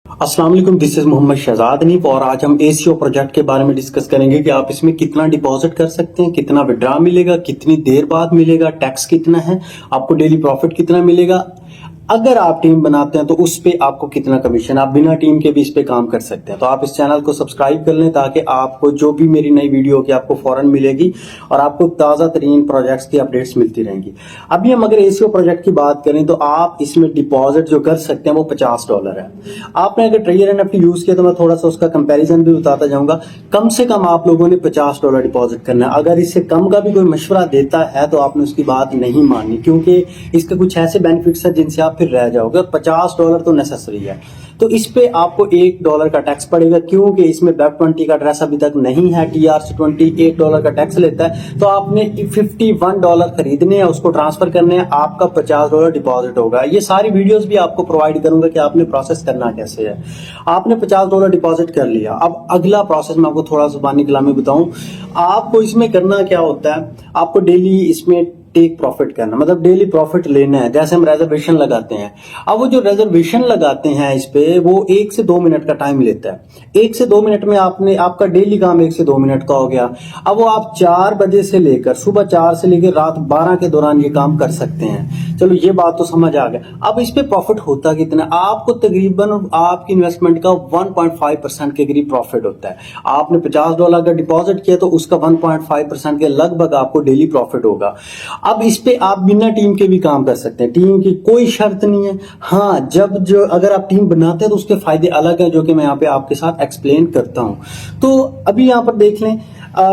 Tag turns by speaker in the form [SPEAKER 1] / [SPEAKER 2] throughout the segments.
[SPEAKER 1] अस्सलाम वालेकुम, this is Mohammad Shahzad Neef और आज हम एसीओ प्रोजेक्ट के बारे में डिस्कस करेंगे कि आप इसमें कितना डिपॉजिट कर सकते हैं, कितना विड्रॉ मिलेगा, कितनी देर बाद मिलेगा, टैक्स कितना है, आपको डेली प्रॉफिट कितना मिलेगा, अगर आप टीम बनाते हैं तो उस पे आपको कितना कमीशन, आप बिना टीम के भी इस पे काम कर सकते हैं। तो आप इस चैनल को सब्सक्राइब कर लें ताकि आपको जो भी मेरी नई वीडियो होगी आपको फौरन मिलेगी और आपको ताज़ा तरीन प्रोजेक्ट्स की अपडेट्स मिलती रहेंगी। अभी हम अगर एसीओ प्रोजेक्ट की बात करें तो आप इसमें डिपॉजिट जो कर सकते हैं वो $50 है। आपने अगर ट्रेजर एनएफटी यूज किया तो मैं थोड़ा सा उसका कंपेरिजन भी बताता जाऊंगा। कम से कम आप लोगों ने $50 डिपॉजिट करना है। अगर इससे कम का भी कोई मशवरा देता है तो आपने उसकी बात नहीं माननी, क्योंकि इसके कुछ ऐसे बेनिफिट्स हैं जिनसे आप फिर रह जाओगे। $50 तो नेसेसरी है। तो इस पे आपको $1 का टैक्स पड़ेगा, क्योंकि इसमें BEP20 का एड्रेस अभी तक नहीं है। TRC20 $1 का टैक्स लेता है। तो आपने $51 खरीदने हैं, उसको ट्रांसफर करने हैं, आपका $50 डिपॉजिट होगा। ये सारी वीडियोस भी आपको प्रोवाइड करूंगा कि आपने प्रोसेस करना कैसे है। आपने $50 डिपॉजिट कर लिया। अब अगला प्रोसेस मैं आपको थोड़ा जुबानी कलाम में बताऊं। आपको इसमें करना क्या होता है, आपको डेली इसमें टेक प्रॉफिट करना, मतलब डेली प्रॉफिट लेना है। जैसे हम रिजर्वेशन लगाते हैं, अब वो जो रिजर्वेशन लगाते हैं इस पे वो 1 से 2 मिनट का टाइम लेता है। 1 से 2 मिनट में आपने आपका डेली काम 1 से 2 मिनट का हो गया। अब वो आप 4 बजे से लेकर सुबह 4 से लेकर रात 12 के दौरान ये काम कर सकते हैं। चलो ये बात तो समझ आ गया। अब इस पे प्रॉफिट होता कितना, आपको तकरीबन आपकी इन्वेस्टमेंट का 1.5% के करीब प्रॉफिट होता है। आपने $50 का डिपॉजिट किया तो उसका 1.5% के लगभग आपको डेली प्रॉफिट होगा। अब इस पे आप बिना टीम के भी काम कर सकते हैं, टीम की कोई शर्त नहीं है। हाँ, जो अगर आप टीम बनाते हैं तो उसके फायदे अलग हैं, जो कि मैं यहाँ पे आपके साथ एक्सप्लेन करता हूं। तो अभी यहाँ पर देख लें,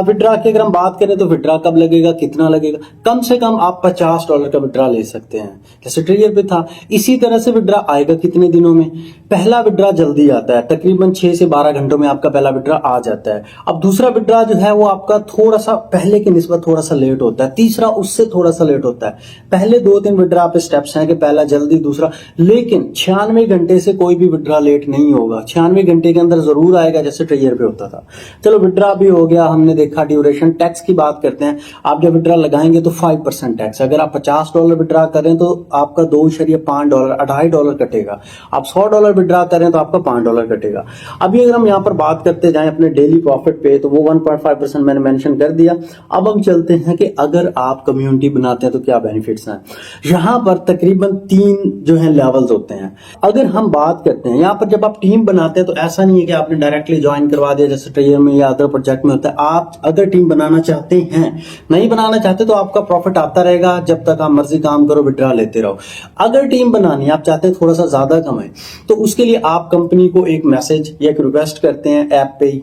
[SPEAKER 1] विड्रा की अगर हम बात करें तो विड्रा कब लगेगा, कितना लगेगा। कम से कम आप $50 का विड्रा ले सकते हैं, जैसे ट्रिगर पे था। इसी तरह से विड्रा आएगा कितने दिनों में। पहला विड्रा जल्दी आता है, तकरीबन 6 से 12 घंटों में आपका पहला विड्रा आ जाता है। अब दूसरा विड्रा जो है वो आपका थोड़ा सा पहले की निस्बत थोड़ा सा लेट होता है। तीसरा उससे थोड़ा सा लेट होता है। पहले 2-3 विड्रा पे स्टेप्स हैं कि पहला जल्दी, दूसरा, लेकिन 96 घंटे से कोई भी विड्रा लेट नहीं होगा। 96 घंटे के अंदर जरूर आएगा, जैसे ट्रिगर पे होता था। चलो विड्रा भी हो गया, हमने देखा। ड्यूरेशन, टैक्स की बात करते हैं। आप जब विड्रा लगाएंगे तो 5% टैक्स। अगर आप $50 विड्रा करें तो आपका $2.5 $2.5 कटेगा। आप $100 विड्रा करें तो आपका $5 कटेगा। अभी अगर हम यहाँ पर बात करते जाएं अपने डेली प्रॉफिट पे, तो वो 1.5% मैंने मेंशन कर दिया। अब हम चलते हैं कि अगर आप कम्युनिटी बनाते हैं तो क्या बेनिफिट्स हैं। यहाँ पर तकरीबन 3 जो है लेवल्स होते हैं। अगर हम बात करते हैं यहाँ पर, जब आप टीम बनाते हैं तो ऐसा नहीं है कि आपने डायरेक्टली ज्वाइन करवा दिया जैसे ट्रेजर में या अदर प्रोजेक्ट में होता है। आप अगर टीम बनाना चाहते हैं, नहीं बनाना चाहते तो आपका प्रॉफिट आता रहेगा जब तक आप मर्जी काम करो, विड्रा लेते रहो। अगर टीम बनानी, आप चाहते हैं थोड़ा सा ज्यादा कमाएं, तो उसके लिए आप कंपनी को एक मैसेज या एक रिक्वेस्ट करते हैं, ऐप पे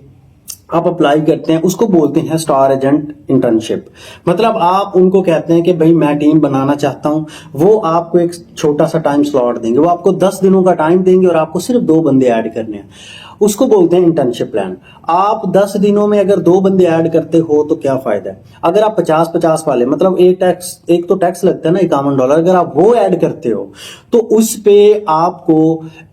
[SPEAKER 1] आप अप्लाई करते हैं, उसको बोलते हैं स्टार एजेंट इंटर्नशिप। मतलब आप उनको कहते हैं कि भाई मैं टीम बनाना चाहता हूं। वो आपको एक छोटा सा टाइम स्लॉट देंगे, वो आपको 10 दिनों का टाइम देंगे और आपको सिर्फ 2 बंदे ऐड करने हैं। उसको बोलते हैं इंटर्नशिप प्लान। आप 10 दिनों में अगर 2 बंदे ऐड करते हो तो क्या फायदा है। अगर आप 50-50 वाले, मतलब एक तो टैक्स लगता है ना $51, अगर आप वो ऐड करते हो तो उस पे आपको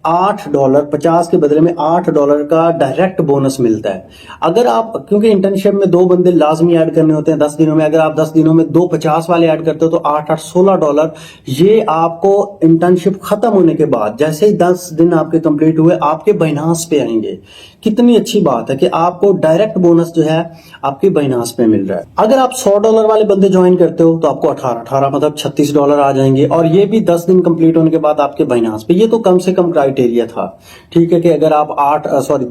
[SPEAKER 1] $8, 50 के बदले में $8 का डायरेक्ट बोनस मिलता है। अगर आप, क्योंकि इंटर्नशिप में 2 बंदे लाजमी ऐड करने होते हैं 10 दिनों में, अगर आप 10 दिनों में 2 50 वाले ऐड करते हो तो 8-8 $16। ये आपको इंटर्नशिप खत्म होने के बाद, जैसे ही 10 दिन आपके कंप्लीट हुए, आपके बाइनांस पे आएंगे। कितनी अच्छी बात है कि आपको डायरेक्ट बोनस जो है आपके बाइनांस पे मिल रहा है। अगर आप $100 वाले बंदे ज्वाइन करते हो तो आपको 18 मतलब $36 आ जाएंगे, और ये भी 10 दिन कंप्लीट होने के बाद आपके बाइनांस पे। ये तो कम से कम क्राइटेरिया था, ठीक है, कि अगर आप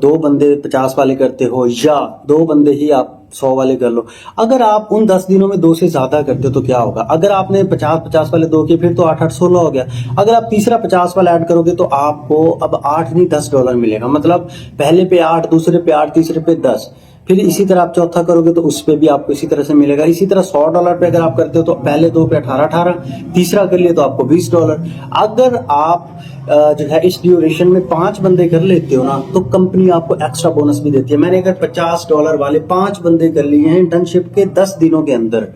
[SPEAKER 1] 2 बंदे 50 वाले करते हो या 2 बंदे ही आप 100 वाले कर लो। अगर आप उन 10 दिनों में 2 से ज्यादा करते हो तो क्या होगा। अगर आपने 50-50 वाले 2 किए, फिर तो 8-8 16 हो गया। अगर आप तीसरा 50 वाला ऐड करोगे तो आपको अब 8 नहीं $10 मिलेगा। मतलब पहले पे 8, दूसरे पे 8, तीसरे पे 10, फिर इसी तरह आप चौथा करोगे तो उस पे भी आपको इसी तरह से मिलेगा। इसी तरह $100 पे अगर आप करते हो तो पहले 2 पे 18, तीसरा कर लिए तो आपको $20। अगर आप जो है इस ड्यूरेशन में 5 बंदे कर लेते हो ना, तो कंपनी आपको एक्स्ट्रा बोनस भी देती है। मैंने अगर $50 वाले 5 बंदे कर लिए हैं इंटर्नशिप के 10 दिनों के अंदर,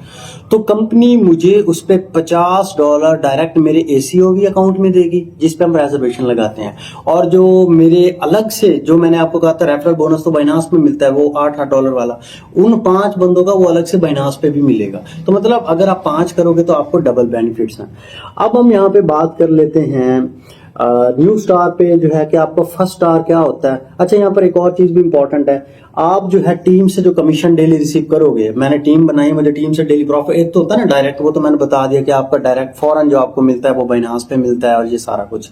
[SPEAKER 1] तो कंपनी मुझे उस पे $50 डायरेक्ट मेरे एसीओवी अकाउंट में देगी, जिस पे हम रिजर्वेशन लगाते हैं। और जो मेरे अलग से, जो मैंने आपको कहा था रेफरल बोनस तो बाइनांस में मिलता है, वो $8 वाला, उन 5 बंदों का वो अलग से बाइनांस पे भी मिलेगा। तो मतलब अगर आप 5 करोगे तो आपको डबल बेनिफिट्स हैं। अब हम यहाँ पे बात कर लेते हैं न्यू स्टार पे जो है कि आपका फर्स्ट स्टार क्या होता है। अच्छा, यहाँ पर एक और चीज भी इंपॉर्टेंट है, आप जो है टीम से जो कमीशन डेली रिसीव करोगे, मैंने टीम बनाई, मुझे टीम से डेली प्रॉफिट, एक तो होता है ना डायरेक्ट, वो तो मैंने बता दिया कि आपका डायरेक्ट फौरन जो आपको मिलता है वो बाइनांस पे मिलता है, और ये सारा कुछ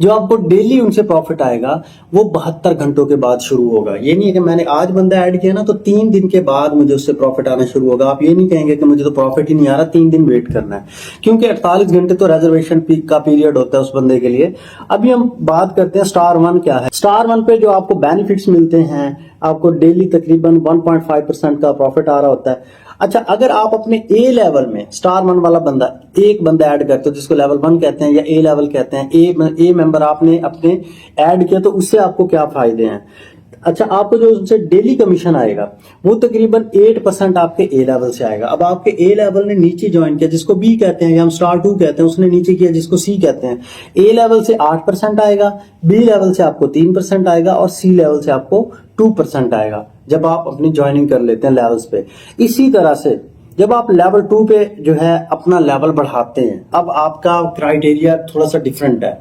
[SPEAKER 1] जो आपको डेली उनसे प्रॉफिट आएगा वो 72 घंटों के बाद शुरू होगा। ये नहीं है कि मैंने आज बंदा ऐड किया ना तो 3 दिन के बाद मुझे उससे प्रॉफिट आना शुरू होगा। आप ये नहीं कहेंगे कि मुझे तो प्रॉफिट ही नहीं आ रहा, 3 दिन वेट करना है, क्योंकि 48 घंटे तो रिजर्वेशन का पीरियड होता है उस बंदे के लिए। अभी हम बात करते हैं स्टार 1 क्या है। स्टार 1 पे जो आपको बेनिफिट्स मिलते हैं, आपको डेली तकरीबन 1.5% का प्रॉफिट आ रहा होता है। अच्छा, अगर आप अपने ए लेवल में स्टार 1 वाला बंदा, एक बंदा ऐड करते हो जिसको लेवल 1 कहते हैं या ए लेवल कहते हैं, ए मेंबर आपने अपने ऐड किया, तो उससे आपको क्या फायदे हैं। अच्छा, आपको जो उससे डेली कमीशन आएगा वो तकरीबन 8% आपके ए लेवल से आएगा। अब आपके ए लेवल ने नीचे ज्वाइन किया जिसको बी कहते हैं या हम स्टार 2 कहते हैं, उसने नीचे किया जिसको सी कहते हैं, ए लेवल से 8% आएगा, बी लेवल से आपको 3% आएगा और सी लेवल से आपको 2% आएगा जब आप अपनी ज्वाइनिंग कर लेते हैं लेवल्स पे। इसी तरह से जब आप लेवल 2 पे जो है अपना लेवल बढ़ाते हैं, अब आपका क्राइटेरिया थोड़ा सा डिफरेंट है।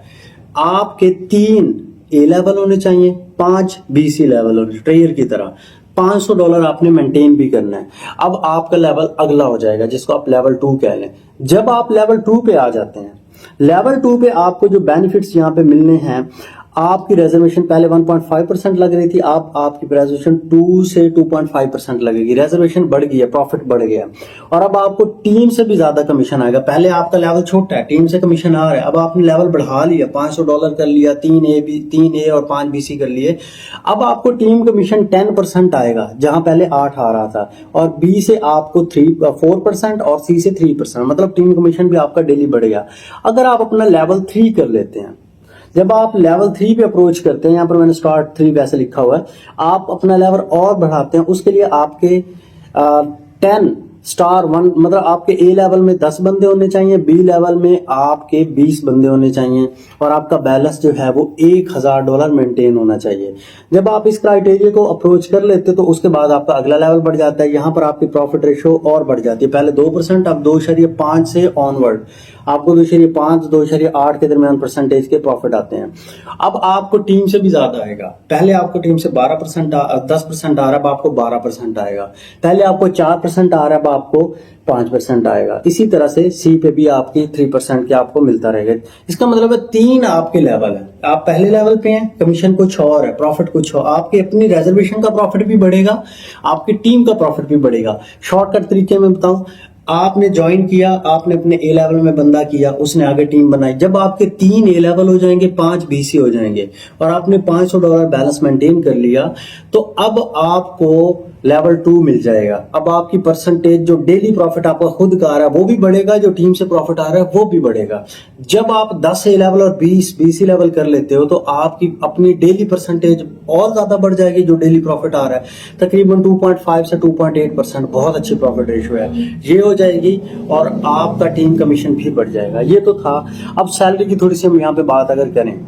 [SPEAKER 1] आपके 3 ए लेवल होने चाहिए, 5 बीसी लेवल होने, ट्रेयर की तरह $500 आपने मेंटेन भी करना है। अब आपका लेवल अगला हो जाएगा जिसको आप लेवल 2 कह लें। जब आप लेवल 2 पे आ जाते हैं, लेवल 2 पे आपको जो बेनिफिट्स यहाँ पे मिलने हैं, आपकी रिजर्वेशन पहले 1.5% लग रही थी, आपकी रिजर्वेशन 2 से 2.5% लगेगी। रिजर्वेशन बढ़ गई है, प्रॉफिट बढ़ गया, और अब आपको टीम से भी ज्यादा कमीशन आएगा। पहले आपका लेवल छोटा है, टीम से कमीशन आ रहा है, अब आपने लेवल बढ़ा लिया, $500 कर लिया, 3 ए और 5 बीसी कर लिए। अब आपको टीम कमीशन 10% आएगा जहां पहले 8 आ रहा था, और बी से आपको 4% और सी से 3%, मतलब टीम कमीशन भी आपका डेली बढ़ेगा। अगर आप अपना लेवल 3 कर लेते हैं, जब आप लेवल 3 पे अप्रोच करते हैं, यहाँ पर मैंने स्टार्ट 3 वैसे लिखा हुआ है, आप अपना लेवल और बढ़ाते हैं, उसके लिए आपके 10 स्टार 1 मतलब आपके ए लेवल में 10 बंदे होने चाहिए, बी लेवल में आपके 20 बंदे होने चाहिए, और आपका बैलेंस जो है वो $1000 मेंटेन होना चाहिए। जब आप इस क्राइटेरिया को अप्रोच कर लेते हो तो उसके बाद आपका अगला लेवल बढ़ जाता है। यहाँ पर आपकी प्रॉफिट रेशो और बढ़ जाती है, पहले 2%, अब 2.5 से ऑनवर्ड आपको 2.5 2.8 के दरमियान परसेंटेज के प्रॉफिट आते हैं। अब आपको टीम से भी ज्यादा आएगा, पहले आपको टीम से 10% आ रहा है, अब आपको 12% आएगा। पहले आपको 4% आ रहा है, अब आपको 5% आएगा। इसी तरह से सी पे भी आपकी 3% के आपको मिलता रहेगा। इसका मतलब है 3 आपके लेवल है, आप पहले लेवल पे हैं, कमीशन कुछ और है, प्रॉफिट कुछ और, आपके अपनी रिजर्वेशन का प्रॉफिट भी बढ़ेगा, आपकी टीम का प्रॉफिट भी बढ़ेगा। शॉर्टकट तरीके में बताऊं, आपने ज्वाइन किया, आपने अपने ए लेवल में बंदा किया, उसने आगे टीम बनाई, जब आपके 3 ए लेवल हो जाएंगे, 5 बीसी हो जाएंगे, और आपने $500 बैलेंस मेंटेन कर लिया, तो अब आपको लेवल 2 मिल जाएगा। अब आपकी परसेंटेज जो डेली प्रॉफिट आपका खुद का आ रहा है वो भी बढ़ेगा, जो टीम से प्रॉफिट आ रहा है वो भी बढ़ेगा। जब आप 10 ए लेवल और 20 बीसी लेवल कर लेते हो तो आपकी अपनी डेली परसेंटेज और ज्यादा बढ़ जाएगी, जो डेली प्रॉफिट आ रहा है तकरीबन 2.5 से 2.8%, बहुत अच्छी प्रॉफिट रेशियो है, ये हो जाएगी, और आपका टीम कमीशन भी बढ़ जाएगा। ये तो था। अब सैलरी की थोड़ी सी हम यहाँ पे बात अगर करें,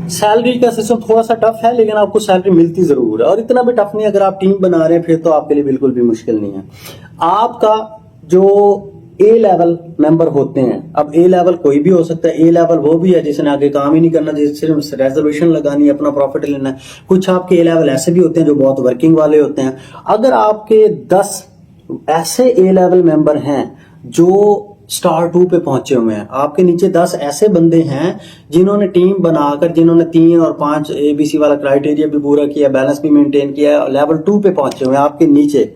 [SPEAKER 1] सैलरी का सिस्टम थोड़ा सा टफ है, लेकिन आपको सैलरी मिलती जरूर है, और इतना भी टफ नहीं। अगर आप टीम बना रहे हैं फिर तो आपके लिए बिल्कुल भी मुश्किल नहीं है। आपका जो ए लेवल मेंबर होते हैं, अब ए लेवल कोई भी हो सकता है, ए लेवल वो भी है जिसने आगे काम ही नहीं करना, जिसने सिर्फ रिजर्वेशन लगानी है, अपना प्रॉफिट लेना है। कुछ आपके ए लेवल ऐसे भी होते हैं जो बहुत वर्किंग वाले होते हैं। अगर आपके 10 ऐसे ए लेवल मेंबर हैं जो स्टार 2 पे पहुंचे हुए हैं, आपके नीचे 10 ऐसे बंदे हैं जिन्होंने टीम बनाकर, जिन्होंने 3 और 5 एबीसी वाला क्राइटेरिया भी पूरा किया, बैलेंस भी मेंटेन किया, लेवल 2 पे पहुंचे हुए हैं आपके नीचे।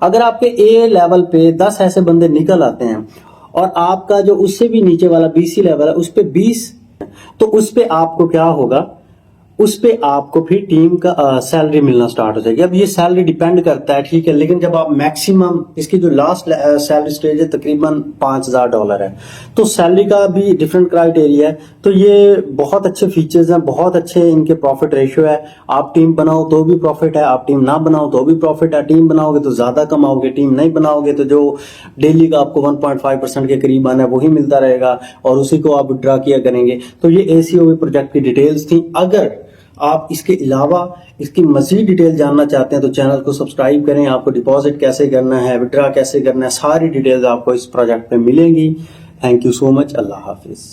[SPEAKER 1] अगर आपके ए लेवल पे 10 ऐसे बंदे निकल आते हैं और आपका जो उससे भी नीचे वाला बीसी लेवल है उस पे 20, तो उस पे आपको क्या होगा, उस पे आपको फिर टीम का सैलरी मिलना स्टार्ट हो जाएगी। अब ये सैलरी डिपेंड करता है, ठीक है, लेकिन जब आप मैक्सिमम, इसकी जो लास्ट सैलरी स्टेज है तकरीबन $5000 है, तो सैलरी का भी डिफरेंट क्राइटेरिया है। तो ये बहुत अच्छे फीचर्स हैं, बहुत अच्छे इनके प्रॉफिट रेशियो है। आप टीम बनाओ तो भी प्रॉफिट है, आप टीम ना बनाओ तो भी प्रॉफिट है। टीम बनाओगे तो ज्यादा कमाओगे, टीम नहीं बनाओगे तो जो डेली का आपको 1.5% के करीब आना है वही मिलता रहेगा, और उसी को आप विड्रॉ किया करेंगे। तो ये एसीओ प्रोजेक्ट की डिटेल्स थी। अगर आप इसके अलावा इसकी मजीद डिटेल जानना चाहते हैं तो चैनल को सब्सक्राइब करें। आपको डिपॉजिट कैसे करना है, विड्रॉ कैसे करना है, सारी डिटेल्स आपको इस प्रोजेक्ट में मिलेंगी। Thank you so much. Allah Hafiz.